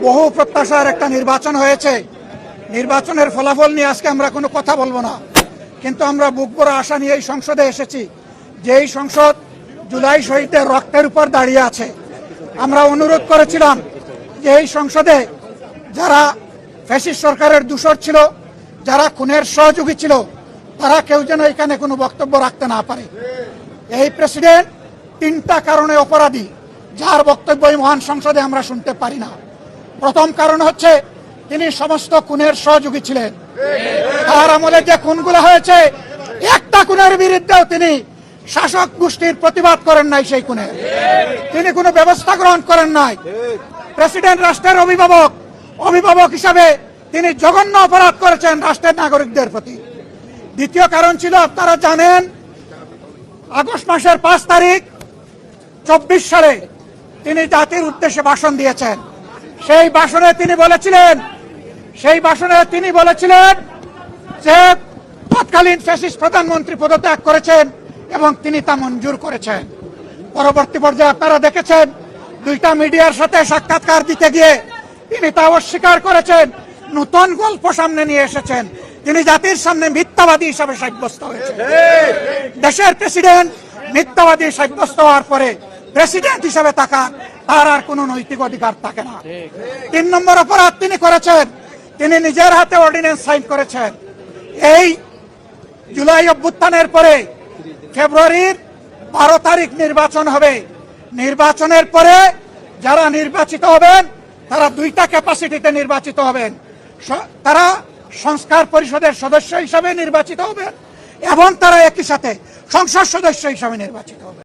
বহু প্রত্যাশার একটা নির্বাচন হয়েছে। নির্বাচনের ফলাফল নিয়ে আজকে আমরা কোনো কথা বলবো না, কিন্তু আমরা বুক ভরা আশা নিয়ে এই সংসদে এসেছি। যেই সংসদ জুলাই শহীদদের রক্তের উপর দাঁড়িয়ে আছে। আমরা অনুরোধ করেছিলাম যে এই সংসদে যারা ফ্যাসিস্ট সরকারের দূষর ছিল, যারা খুনের সহযোগী ছিল, তারা কেউ যেন এখানে কোনো বক্তব্য রাখতে না পারে। এই প্রেসিডেন্ট 3টা কারণে অপরাধী, যার বক্তব্য এই মহান সংসদে আমরা শুনতে পারি না। প্রথম কারণ হচ্ছে তিনি সমস্ত খুনের সহযোগী ছিলেন। তার আমলে যে খুনগুলো হয়েছে, একটা খুনের বিরুদ্ধেও তিনি শাসক গোষ্ঠীর প্রতিবাদ করেন নাই। সেই খুনে তিনি কোনো ব্যবস্থা গ্রহণ করেন নাই। প্রেসিডেন্ট রাষ্ট্রের অভিভাবক হিসাবে তিনি জঘন্য অপরাধ করেছেন রাষ্ট্রের নাগরিকদের প্রতি। দ্বিতীয় কারণ ছিল, আপনারা জানেন, আগস্ট মাসের 5 তারিখ 24 সালে তিনি জাতির উদ্দেশ্যে ভাষণ দিয়েছেন। সেই ভাষণে তিনি বলেছিলেন যে তৎকালীন ফ্যাসিস্ট প্রধানমন্ত্রী পদত্যাগ করেছেন এবং তিনি তা মঞ্জুর করেছেন। পরবর্তী পর্যায়ে আপনারা দেখেছেন, 2টা মিডিয়ার সাথে সাক্ষাৎকার দিতে গিয়ে তিনি তা অস্বীকার করেছেন। নতুন গল্প সামনে নিয়ে এসেছেন। তিনি জাতির সামনে মিথ্যাবাদী হিসাবে সাব্যস্ত হয়েছেন। দেশের প্রেসিডেন্ট মিথ্যাবাদী সাব্যস্ত হওয়ার পরে প্রেসিডেন্ট হিসাবে তার আর কোনো নৈতিক অধিকার থাকে না। 3 নম্বর অপরাধ তিনি করেছেন, তিনি নিজের হাতে অর্ডিন্যান্স সাইন করেছেন। এই জুলাই অভ্যুত্থানের পরে ফেব্রুয়ারির 12 তারিখ নির্বাচন হবে। নির্বাচনের পরে যারা নির্বাচিত হবেন তারা 2টা ক্যাপাসিটিতে নির্বাচিত হবেন। তারা সংস্কার পরিষদের সদস্য হিসাবে নির্বাচিত হবেন এবং তারা একই সাথে সংসদ সদস্য হিসাবে নির্বাচিত হবেন।